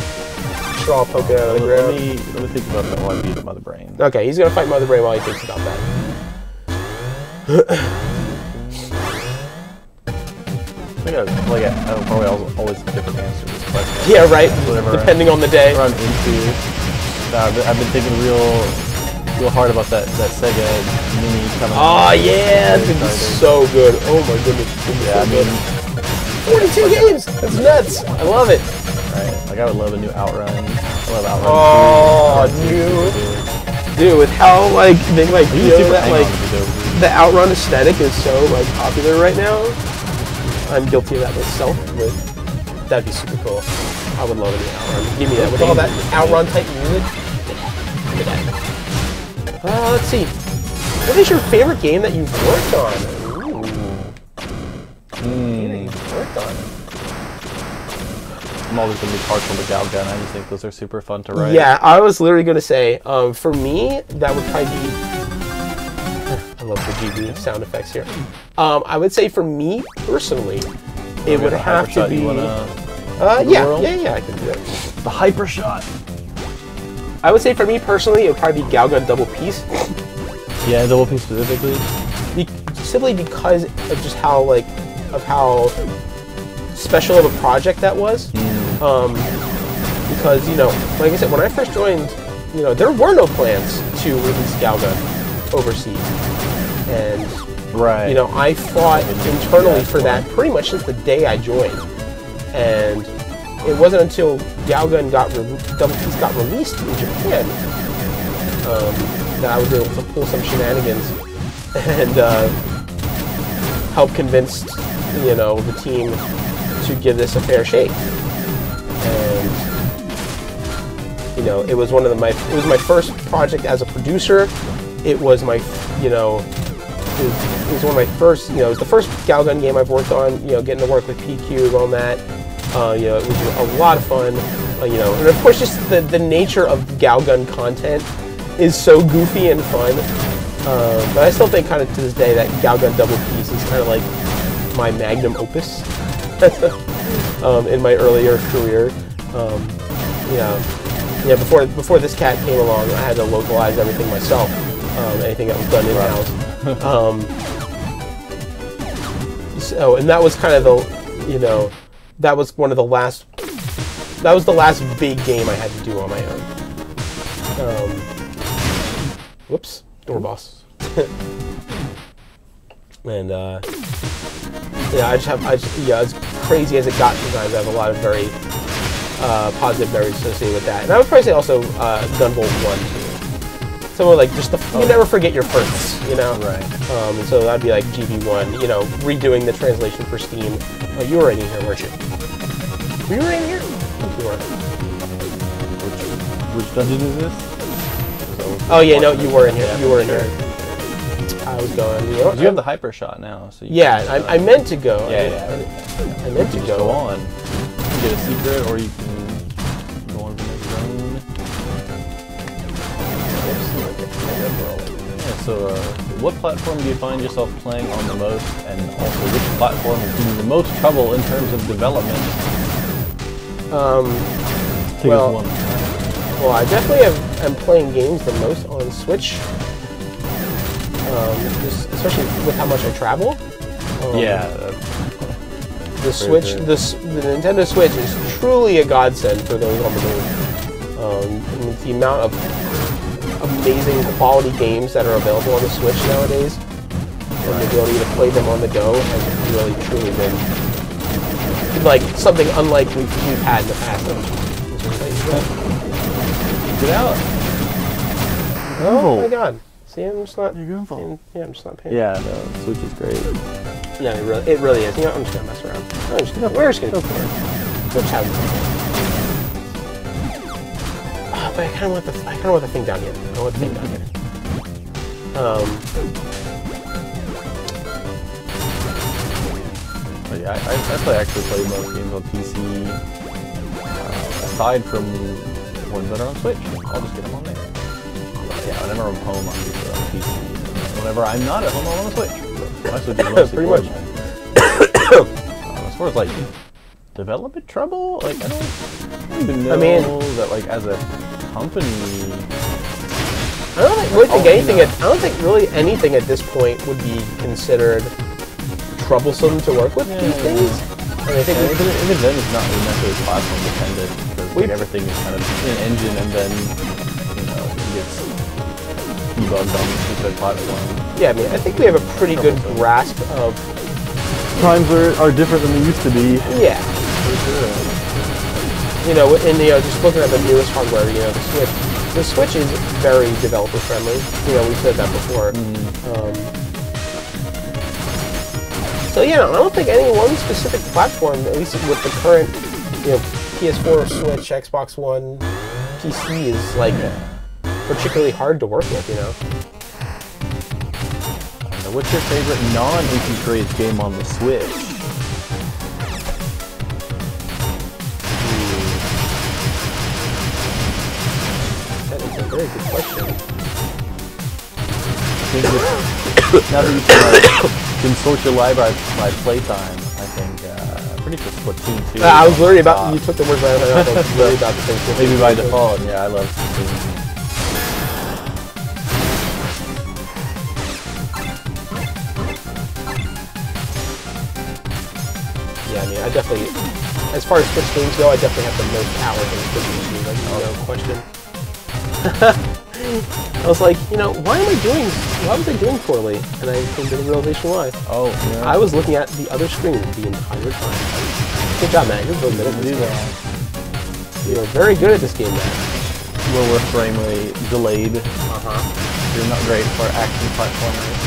Speaker 1: Sure, I'll poke it out of the ground.
Speaker 2: Let me think about that while I beat Mother Brain.
Speaker 1: Okay, he's gonna fight Mother Brain while he thinks about that.
Speaker 2: I probably always have a different answer to this question.
Speaker 1: Yeah, right. Depending on the day.
Speaker 2: I've been thinking real hard about that Sega Mini coming.
Speaker 1: Oh yeah, it's gonna be so good. Oh my goodness, it's gonna be so good. 42 games. That's nuts. I love it.
Speaker 2: Right. Like I would love a new Outrun. I love Outrun.
Speaker 1: Oh, dude, with how the Outrun aesthetic is so popular right now. I'm guilty of that myself, but that'd be super cool. I would love a new Outrun. Give me that. With all that Outrun type music. Give me that. Let's see. What is your favorite game that you've worked on? Game that you've worked on.
Speaker 2: I'm always going to be partial to Galgun. I just think those are super fun to write.
Speaker 1: Yeah, I was literally going to say, for me, that would probably be... I love the GB sound effects here. I would say for me, personally, it would have to be... Yeah, I can do that.
Speaker 2: The Hyper Shot.
Speaker 1: I would say for me, personally, it would probably be Galgun Double Piece.
Speaker 2: Yeah, Double Piece specifically?
Speaker 1: Simply because of just how special of a project that was. Because, like I said, when I first joined, there were no plans to release Galgun overseas. And, I fought internally for that pretty much since the day I joined. And it wasn't until Galgun Double Piece got released in Japan that I was able to pull some shenanigans and help convince, the team to give this a fair shake. And it was it was my first project as a producer. It was my it was one of my first it was the first Galgun game I've worked on. Getting to work with PQ on that. It was a lot of fun. And of course, just the nature of Galgun content is so goofy and fun. But I still think, kind of to this day, that Galgun Double Piece is kind of like my magnum opus in my earlier career. Before this cat came along, I had to localize everything myself. Anything that was done in-house. And that was kind of the, that was one of the last. That was the last big game I had to do on my own. Whoops, door boss. And as crazy as it got sometimes, I have a lot of very positive memories associated with that. And I would probably say also Gunvolt 1 too. Somewhere like just you never forget your firsts,
Speaker 2: Right.
Speaker 1: And so that'd be like GB1, redoing the translation for Steam. Oh, you were in here, weren't you? Were you in here? I think you were.
Speaker 2: Which dungeon is this?
Speaker 1: Oh yeah, no, you were in here. You were in here. I was going.
Speaker 2: You have the hyper shot now, so
Speaker 1: I meant to go. I meant to
Speaker 2: go on. You can get a secret, or you can go on to the next zone. Yeah, so what platform do you find yourself playing on the most, and also which platform is giving you the most trouble in terms of development?
Speaker 1: Well, I definitely am playing games the most on Switch, especially with how much I travel. The Switch, the Nintendo Switch is truly a godsend for those on the move. The amount of amazing quality games that are available on the Switch nowadays, and the ability to play them on the go has really truly been like something unlike we've had in the past.
Speaker 2: Get out!
Speaker 1: Oh my god! See, I'm just not.
Speaker 2: You're going
Speaker 1: I'm just not paying.
Speaker 2: Yeah, no, Switch is great.
Speaker 1: No, it really is. You know, I'm just gonna mess around. We're just gonna go for it. We'll just have but I kind of want the thing down here. I want the thing down here.
Speaker 2: But yeah, I actually play most games on PC. Aside from ones that are on Switch, I'll just get them on there. Yeah, whenever I'm home, I'm usually on PC. Whenever I'm not at home, I'm on the Switch. My Switch is mostly
Speaker 1: pretty much.
Speaker 2: As far as like development trouble, like I don't even know that like as a company.
Speaker 1: I don't think really anything at this point would be considered troublesome to work with these days. And I think
Speaker 2: even then it's not necessarily platform dependent, because like everything is kind of in an engine and then it gets debugged on specific platform.
Speaker 1: Yeah, I mean I think we have a pretty good grasp of
Speaker 2: times are different than they used to be.
Speaker 1: Yeah. For sure. Just looking at the newest hardware, the Switch is very developer friendly. We've said that before. So I don't think any one specific platform, at least with the current, PS4, Switch, Xbox One, PC, is like particularly hard to work with.
Speaker 2: Now, what's your favorite non-Inti Creates game on the Switch?
Speaker 1: That is a very good question.
Speaker 2: Now that you can sort your library by playtime, I think pretty sure Splatoon 2.
Speaker 1: I was worried about you took the words right out of my mouth. I was worried about the things.
Speaker 2: Maybe by default, yeah, I love Splatoon.
Speaker 1: Yeah, I mean, I definitely, as far as Switch games go, I definitely have the most hours in Switch games. Like, no question. I was like, why was I doing poorly? And I came to the realization why.
Speaker 2: Oh, yeah.
Speaker 1: I was looking at the other screen the entire time. Good job, man. You're really good at this game. You're very good at this game, man.
Speaker 2: Lower frame rate, delayed. You're not great for action platformers.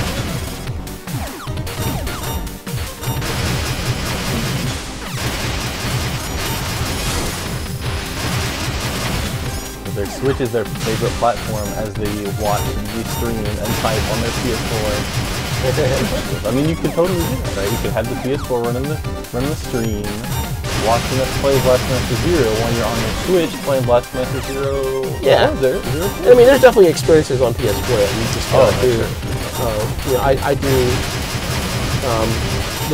Speaker 2: Their Switch is their favorite platform as they watch the stream and type on their PS4. I mean, you could totally do that, right? You could have the PS4 running the stream, watching us play Blast Master Zero while you're on your Switch playing Blast Master Zero.
Speaker 1: Yeah, I mean, there's definitely experiences on PS4 that you just gotta do. I do.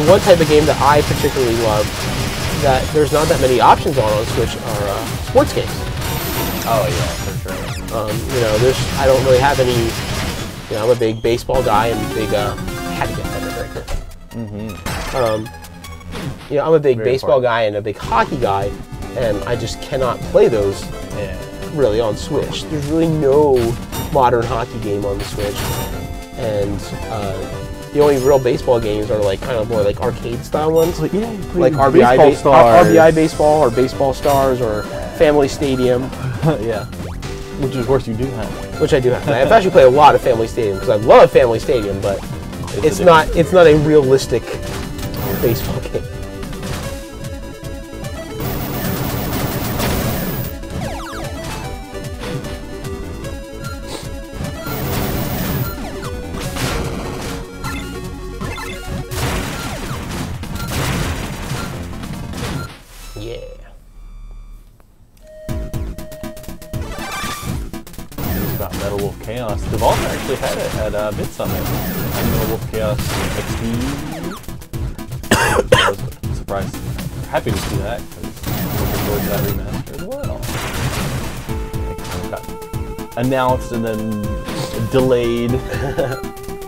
Speaker 1: The one type of game that I particularly love that there's not that many options on Switch are sports games.
Speaker 2: Oh yeah, for sure.
Speaker 1: I don't really have any. I'm a big baseball guy and big. Had to get better right here. I'm a big baseball guy and a big hockey guy, and I just cannot play those really on Switch. There's really no modern hockey game on the Switch, and the only real baseball games are like kind of more like arcade style ones, like RBI Baseball or Baseball Stars or Family Stadium.
Speaker 2: Yeah, which of course you do have.
Speaker 1: Which I do have. I've actually played a lot of Family Stadium because I love Family Stadium, but it's not a realistic baseball game.
Speaker 2: about Metal Wolf Chaos. Devaron actually had it at BitSummit. Metal Wolf Chaos XD. I was surprised. Happy to see that, because I'm looking forward to that remaster as well. It kind of got announced and then delayed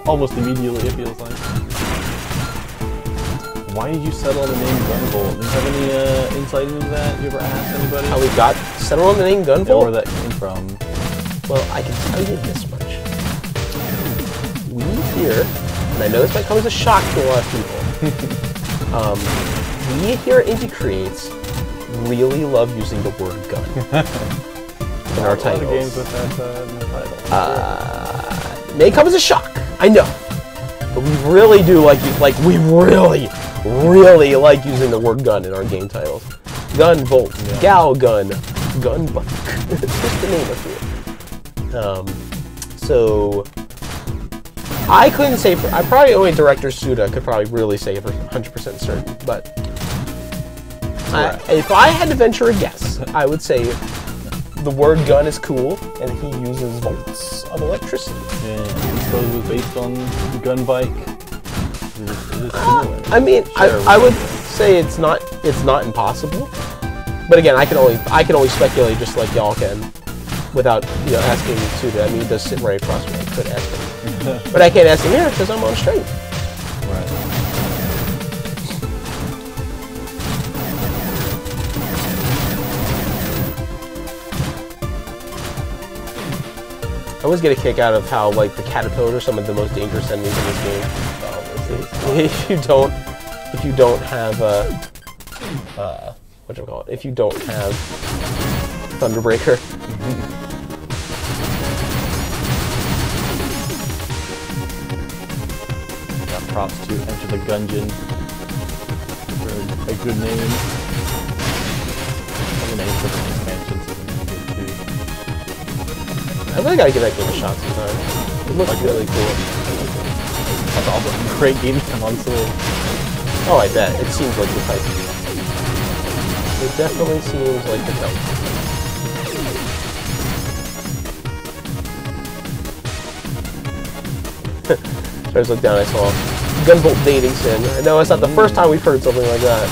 Speaker 2: almost immediately, it feels like. Why did you settle on the name Gunvolt? Do you have any insight into that? You ever asked anybody?
Speaker 1: How we got settled on the name Gunvolt?
Speaker 2: Yeah, where that came from.
Speaker 1: Well, I can tell you this much. We here, and I know this might come as a shock to a lot of people, we here at Inti Creates really love using the word gun in our titles. A lot of games with that in the title. May come as a shock, I know. But we really do we really like using the word gun in our game titles. Gunvolt, yeah. Gal Gun, Gunbuck. Just to name a few. So I couldn't say I probably only Director Suda could probably really say for 100% certain, but if I had to venture a guess, I would say the word gun is cool, and he uses volts of electricity.
Speaker 2: Yeah, I suppose it was based on Gunbike.
Speaker 1: I mean, I would say it's not impossible, but again, I can only speculate just like y'all can, without asking Suda. I mean, he does sit right across me. I could ask him, but I can't ask him here because I'm on stream.
Speaker 2: Right.
Speaker 1: I always get a kick out of how the caterpillars are some of the most dangerous enemies in this game. If you don't have if you don't have Thunderbreaker.
Speaker 2: Got props to Enter the Gungeon for a good name. All the names for the expansions are good too.
Speaker 1: I really gotta give that game a shot sometime. It looks really cool.
Speaker 2: That's also a great game to come on Switch.
Speaker 1: Oh, I bet. It seems like the type. It definitely seems like the type. So I just looked down and I saw Gunvolt dating sim. I know it's not the first time we've heard something like that.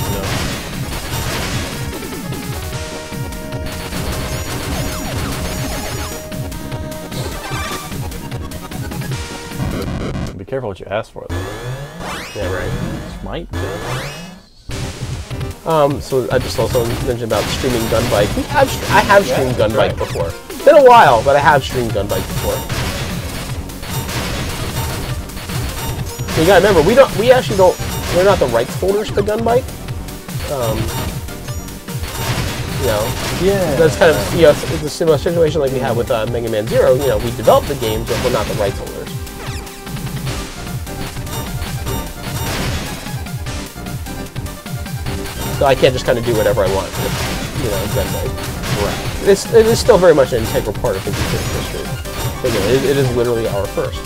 Speaker 2: No. Be careful what you ask for, though.
Speaker 1: Yeah, right.
Speaker 2: Smite.
Speaker 1: So I just also mentioned about streaming Gunbike. I have streamed Gunbike before. It's been a while, but I have streamed Gunbike before. You gotta remember, we're not the rights holders to Gunbike. That's kind of, it's a similar situation like we have with Mega Man Zero. We developed the games, but we're not the rights holders. So I can't just kind of do whatever I want with, Gunbike.
Speaker 2: Right.
Speaker 1: It is still very much an integral part of Inti Creates history. But, it is literally our first.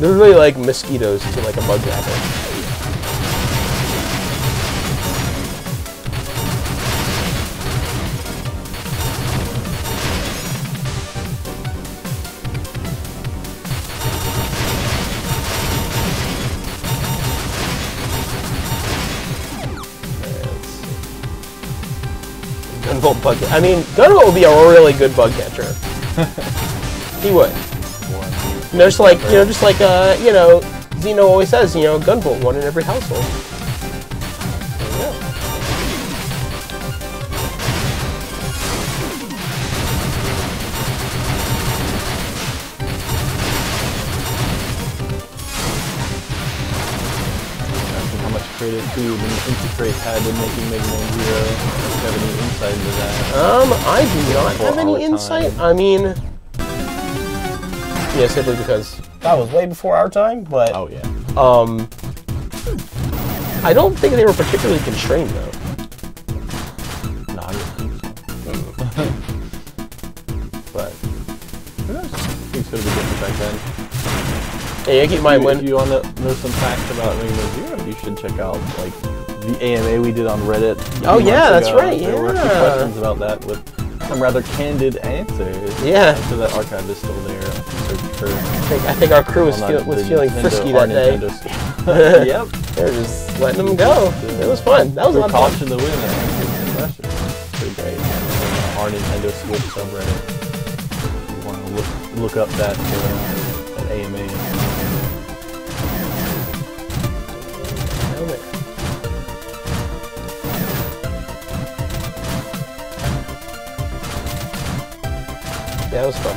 Speaker 1: They're really like mosquitoes to like a bug zapper. Gunvolt bug. I mean, Gunvolt would be a really good bug catcher. He would. Just like Xeno always says, Gunvolt, one in every household. There you
Speaker 2: How much creative food Inti Creates had in making Mega Man Zero? Do you have any insight into that?
Speaker 1: I do not have any insight. I mean, yeah, simply because that was way before our time, but
Speaker 2: oh yeah.
Speaker 1: I don't think they were particularly constrained though.
Speaker 2: No, I don't think so.
Speaker 1: But
Speaker 2: who knows? Things could have been different back then.
Speaker 1: Yeah, keep in mind when
Speaker 2: if you want to know some facts about Luminous Zero, you should check out like the AMA we did on Reddit.
Speaker 1: Oh yeah, that's right.
Speaker 2: There were a few questions about that with some rather candid answers.
Speaker 1: Yeah.
Speaker 2: So that archive is still there.
Speaker 1: I think our crew was feeling frisky that day.
Speaker 2: Yep.
Speaker 1: They were just letting them go. It was fun. That was a lot of fun.
Speaker 2: Caution the winner. Pretty great. Our Nintendo Switch subreddit. You want to look up that AMA.
Speaker 1: Yeah, that was fun.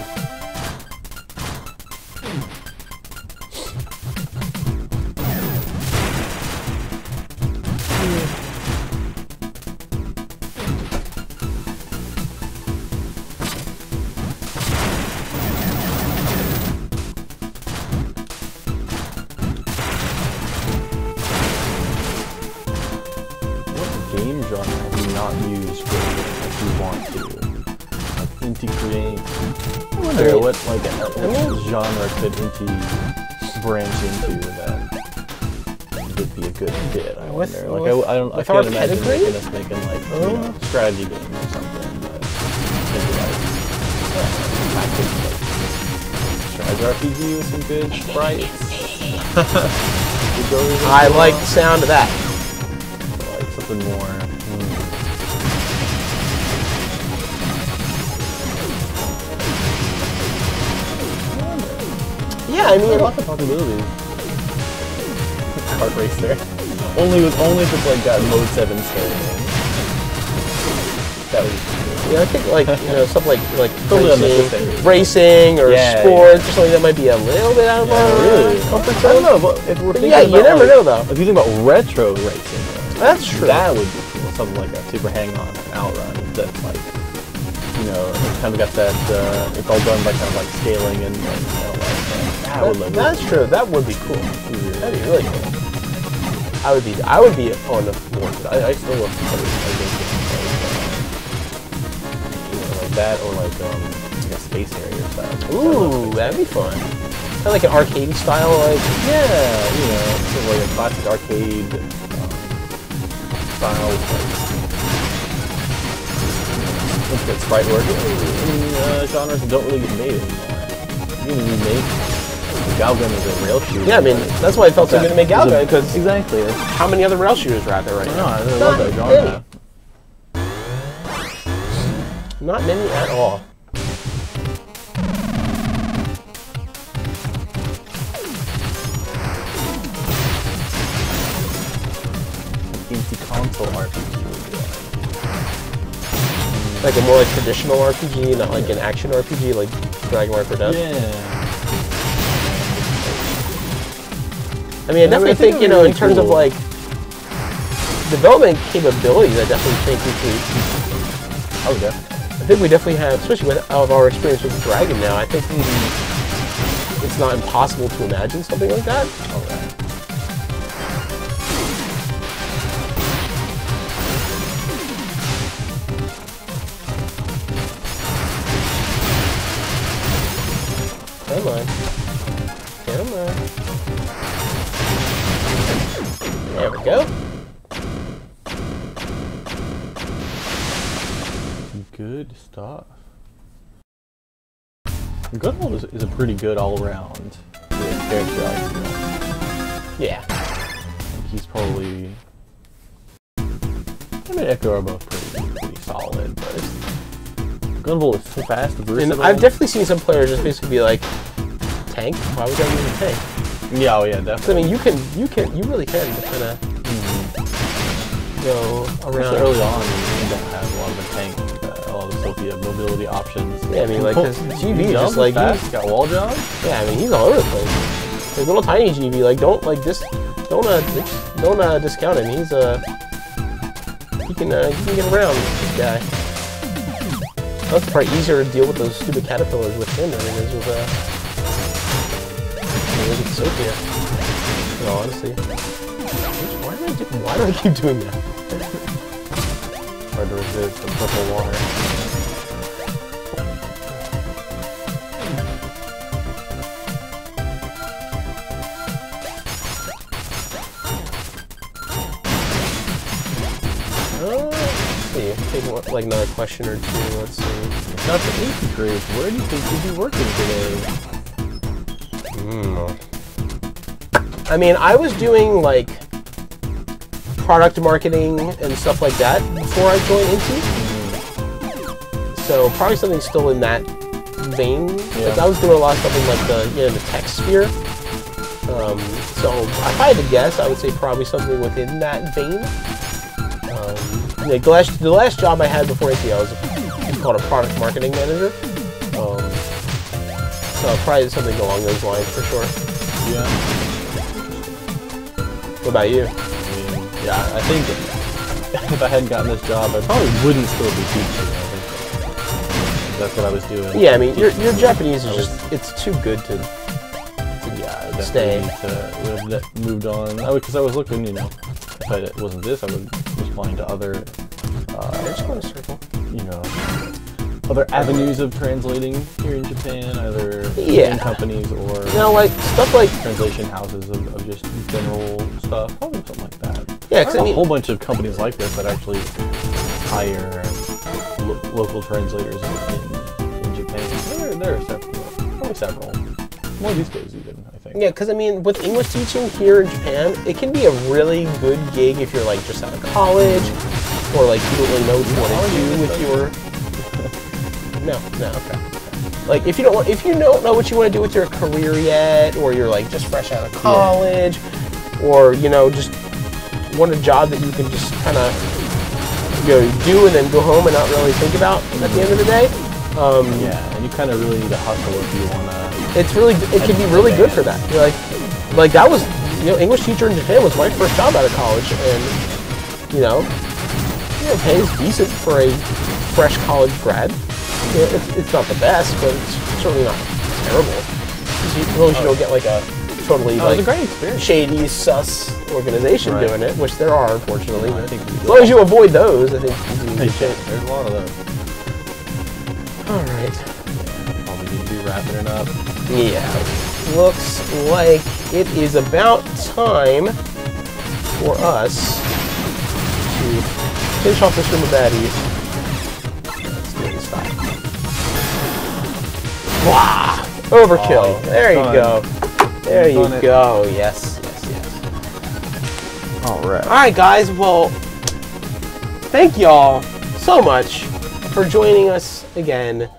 Speaker 2: What game genre have you not used if you want to? Like Inti Creates. I wonder what genre could Inti branch into that would be a good fit. I wonder. I can't imagine making us making like strategy game or something. But maybe strategy RPG with some good sprites.
Speaker 1: I like the sound of that.
Speaker 2: Like something more.
Speaker 1: Yeah, I mean,
Speaker 2: lots of possibilities. Kart race there. Only if it's like got mode 7 scaling. That would be cool.
Speaker 1: Yeah, I think like stuff like racing or sports or something that might be a little bit out of our comfort zone.
Speaker 2: I don't know, but if we're thinking
Speaker 1: you never know though.
Speaker 2: If you think about retro racing,
Speaker 1: that's true.
Speaker 2: That would be cool. Something like a Super Hang-On or Outrun that like it's kind of got that. It's all done by kind of like scaling and
Speaker 1: that's true. That would be cool. That'd be really cool. I would be on the board. I still love
Speaker 2: like that or like a Space Harrier style.
Speaker 1: Ooh, that'd be fun. Kind of like an arcade style, like
Speaker 2: sort of like a classic arcade style. Infinite sprite work. Genres that don't really get made anymore. You can remake Galgun as a rail shooter.
Speaker 1: Yeah, I mean, that's why I felt so good to make Galgun, because
Speaker 2: exactly.
Speaker 1: How many other rail shooters are out there right now?
Speaker 2: I love that genre.
Speaker 1: Not many at all.
Speaker 2: Inti console RPG.
Speaker 1: Like a more like traditional RPG, not like an action RPG like Dragon Warfare does.
Speaker 2: Yeah.
Speaker 1: I mean, I definitely think, in terms of like development capabilities, I definitely think we could.
Speaker 2: Oh yeah.
Speaker 1: I think we definitely have, especially with our experience with Dragon now. I think it's not impossible to imagine something like that.
Speaker 2: Oh yeah.
Speaker 1: Come on. Come on. There we go.
Speaker 2: Good stuff. Gunvolt is a pretty good all-around character, I feel.
Speaker 1: Yeah.
Speaker 2: I think he's probably... I mean, Echo are both pretty solid, but Gunvolt is so fast and versatile.
Speaker 1: And I've definitely seen some players just basically be like, tank? Why would I use a tank?
Speaker 2: Yeah, oh yeah, definitely.
Speaker 1: I mean, you really can just kind of go around.
Speaker 2: Early on, you don't have a lot of the tank, a lot of the Sophia mobility options.
Speaker 1: Yeah, I mean, like, because GV just like
Speaker 2: he's got wall jump.
Speaker 1: Yeah, I mean, he's all over the place. Like little tiny GV, like don't discount him. He's he can get around this guy. That's probably easier to deal with those stupid caterpillars with him than it is with Sophia. No, honestly. Why do I keep doing that?
Speaker 2: Hard to resist the purple water.
Speaker 1: see. Take like another question or two. Let's see.
Speaker 2: It's not the Inti Creates. Where do you think you'd be working today?
Speaker 1: I mean, I was doing like product marketing and stuff like that before I joined Inti. So probably something still in that vein. Yeah. Like I was doing a lot of stuff in like the tech sphere. So if I had to guess, I would say probably something within that vein. The last job I had before Inti, I was called a product marketing manager. So probably something along those lines for sure.
Speaker 2: Yeah.
Speaker 1: What about you?
Speaker 2: Yeah, I think if I hadn't gotten this job, I probably wouldn't still be teaching. I think that's what I was doing.
Speaker 1: Yeah, I mean, your Japanese is it's too good to stay.
Speaker 2: Would have moved on. Because I was looking, if it wasn't this, I was applying to other, other avenues of translating here in Japan, either companies or
Speaker 1: like stuff like
Speaker 2: translation houses of just general stuff, probably something like that.
Speaker 1: Yeah,
Speaker 2: because I mean, a whole bunch of companies like this that actually hire local translators in Japan. There are probably several. More these days, even, I think.
Speaker 1: Yeah, because I mean, with English teaching here in Japan, it can be a really good gig if you're like just out of college, or like you don't really know what you want to do with your. No, okay. Like if you don't know what you want to do with your career yet, or you're like just fresh out of college, or just want a job that you can just kind of do and then go home and not really think about at the end of the day.
Speaker 2: And you kind of really need to hustle if you want to.
Speaker 1: It can be really good for that. You're like that was, English teacher in Japan was my first job out of college, and pays decent for a fresh college grad. It's not the best, but it's certainly not terrible. As long as you don't get like a totally
Speaker 2: a great experience.
Speaker 1: Shady, sus organization doing it, which there are, unfortunately. I think as long as you avoid those, I think you can
Speaker 2: there's a lot of those.
Speaker 1: All right.
Speaker 2: Probably need to be wrapping it up.
Speaker 1: Yeah. Looks like it is about time for us to finish off this room of baddies. Let's do it style. Wow! Overkill. There you go. There you go. Yes.
Speaker 2: All right.
Speaker 1: All right, guys. Well, thank y'all so much for joining us again.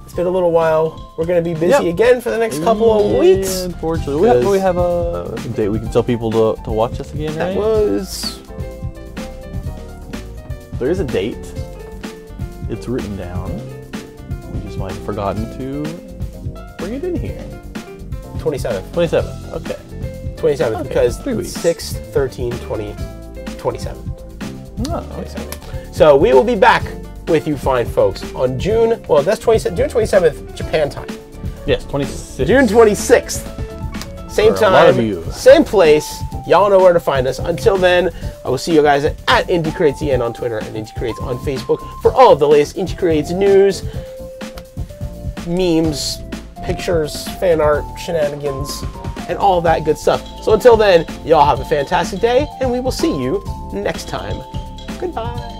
Speaker 1: It's been a little while. We're going to be busy again for the next couple of weeks.
Speaker 2: Unfortunately, we have a date we can tell people to watch us again, right? There is a date. It's written down. We just might have forgotten to bring it in here.
Speaker 1: 27th.
Speaker 2: 27th. Okay.
Speaker 1: 27th, because
Speaker 2: 3 weeks.
Speaker 1: 6, 13, 20, 27.
Speaker 2: Oh, okay.
Speaker 1: So we will be back with you fine folks on June 27th, Japan time.
Speaker 2: Yes, 26th.
Speaker 1: June 26th. Same
Speaker 2: For
Speaker 1: time,
Speaker 2: a lot of you.
Speaker 1: same place. Y'all know where to find us. Until then, I will see you guys at Inti Creates EN on Twitter and Inti Creates on Facebook for all of the latest Inti Creates news, memes, pictures, fan art, shenanigans, and all that good stuff. So until then, y'all have a fantastic day, and we will see you next time. Goodbye.